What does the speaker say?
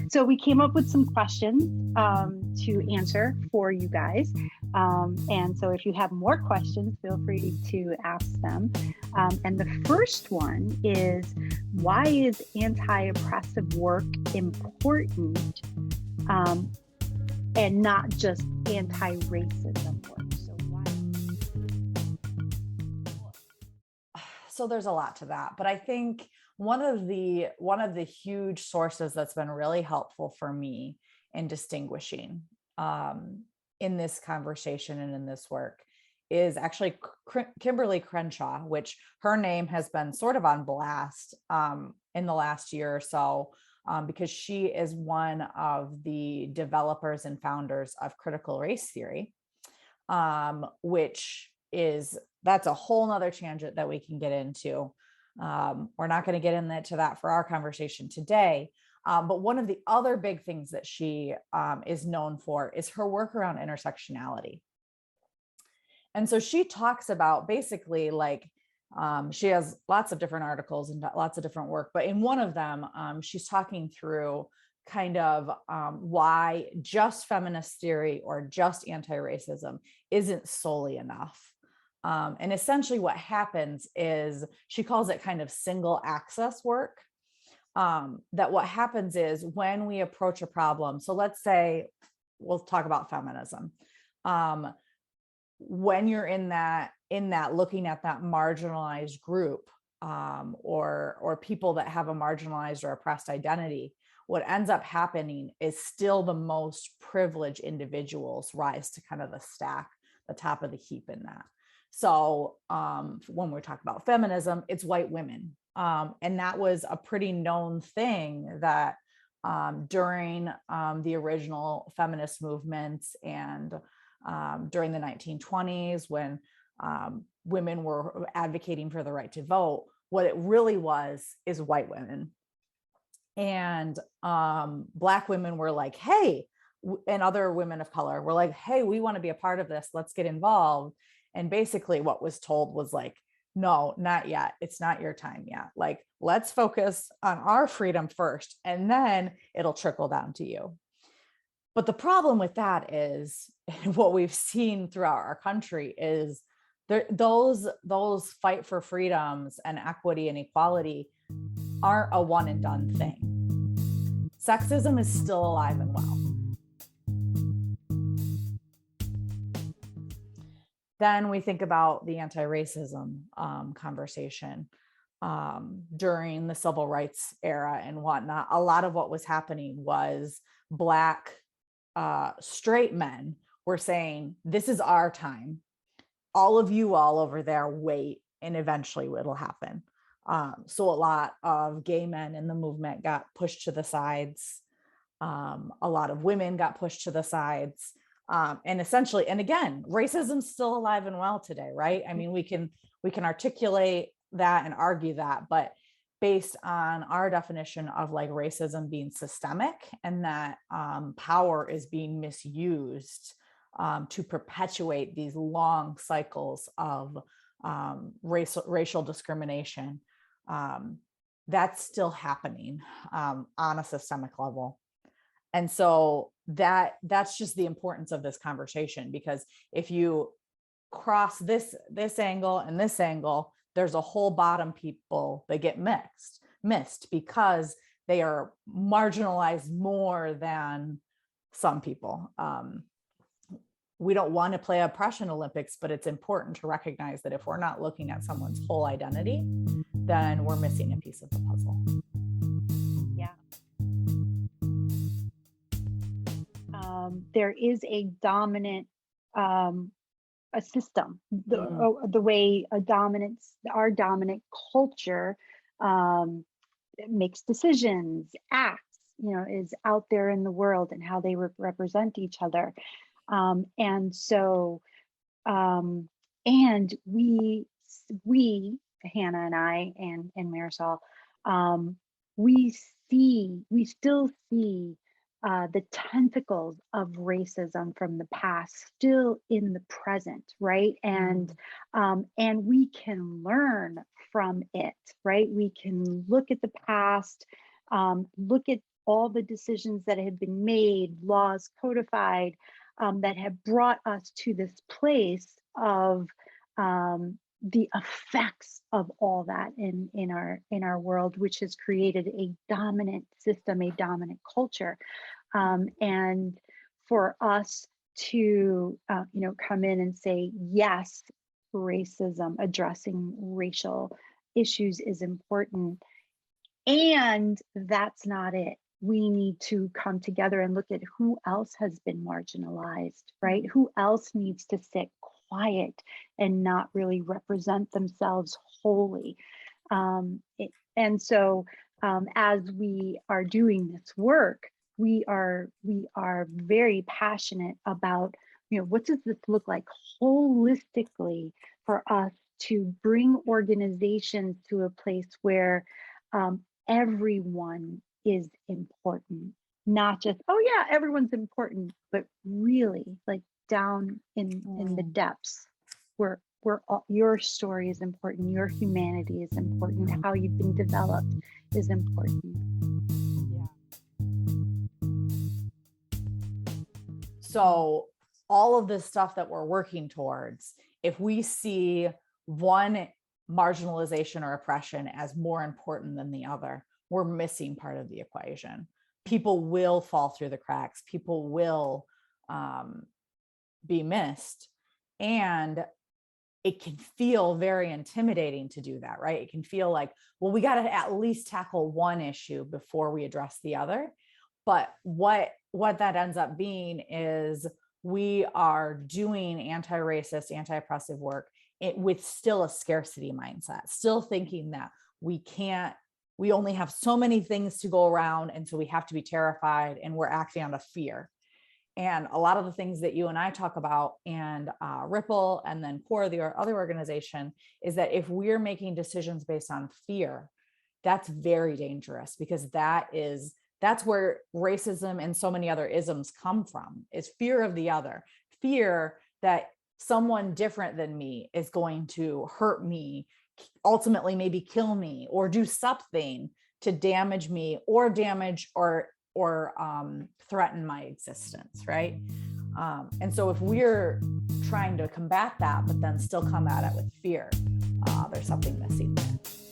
So we came up with some questions to answer for you guys. And so if you have more questions, feel free to ask them. And the first one is, why is anti-oppressive work important and not just anti-racism work? So why? So there's a lot to that, but I think one of the huge sources that's been really helpful for me in distinguishing in this conversation and in this work is actually Kimberly Crenshaw, which her name has been sort of on blast in the last year or so, because she is one of the developers and founders of critical race theory, which that's a whole nother tangent that we can get into. We're not going to get into that for our conversation today. But one of the other big things that she is known for is her work around intersectionality. And so she talks about basically she has lots of different articles and lots of different work, but in one of them, she's talking through kind of why just feminist theory or just anti-racism isn't solely enough. And essentially what happens is, she calls it kind of single access work. That what happens is when we approach a problem, so let's say, we'll talk about feminism. When you're in that looking at that marginalized group, or people that have a marginalized or oppressed identity, what ends up happening is still the most privileged individuals rise to kind of the top of the heap in that. So when we're talking about feminism, it's white women. And that was a pretty known thing that during the original feminist movements and during the 1920s, when women were advocating for the right to vote, what it really is white women. And Black women were like, hey, and other women of color were like, hey, we want to be a part of this. Let's get involved. And basically what was told was like, no, not yet. It's not your time yet. Like, let's focus on our freedom first, and then it'll trickle down to you. But the problem with that is, what we've seen throughout our country is those fight for freedoms and equity and equality aren't a one and done thing. Sexism is still alive and well. Then we think about the anti-racism conversation during the civil rights era and whatnot. A lot of what was happening was Black straight men were saying, this is our time. All of you all over there, wait, and eventually it'll happen. So a lot of gay men in the movement got pushed to the sides. A lot of women got pushed to the sides. And essentially, and again, racism's still alive and well today, right? I mean, we can articulate that and argue that, but based on our definition of like racism being systemic, and that power is being misused to perpetuate these long cycles of racial discrimination, that's still happening on a systemic level. And so that's just the importance of this conversation, because if you cross this angle and this angle, there's a whole bottom people that get missed because they are marginalized more than some people. We don't want to play oppression Olympics, but it's important to recognize that if we're not looking at someone's whole identity, then we're missing a piece of the puzzle. Yeah. There is a dominant a system, the way our dominant culture makes decisions, acts, is out there in the world, and how they represent each other. And so, and we, Hannah and I, and Marisol, we still see the tentacles of racism from the past still in the present, right? And we can learn from it, right? We can look at the past, look at all the decisions that have been made, laws codified, that have brought us to this place of the effects of all that in our world, which has created a dominant system, a dominant culture, and for us to come in and say yes, racism, addressing racial issues is important, and that's not it. We need to come together and look at who else has been marginalized, right? Who else needs to sit quiet and not really represent themselves wholly. And so, as we are doing this work, we are very passionate about, what does this look like holistically for us to bring organizations to a place where everyone is important, not just, oh yeah, everyone's important, but really like down in the depths where all, your story is important, your humanity is important, how you've been developed is important. Yeah. So all of this stuff that we're working towards, if we see one marginalization or oppression as more important than the other, we're missing part of the equation. People will fall through the cracks. People will be missed. And it can feel very intimidating to do that, right? It can feel like, well, we got to at least tackle one issue before we address the other. But what that ends up being is we are doing anti-racist, anti-oppressive work with still a scarcity mindset, still thinking that we only have so many things to go around. And so we have to be terrified, and we're acting out of fear. And a lot of the things that you and I talk about, and Ripple, and then CORE, the other organization, is that if we're making decisions based on fear, that's very dangerous, because that's where racism and so many other isms come from, is fear of the other, fear that someone different than me is going to hurt me, ultimately maybe kill me, or do something to damage me, or threaten my existence, right? And so if we're trying to combat that, but then still come at it with fear, there's something missing there.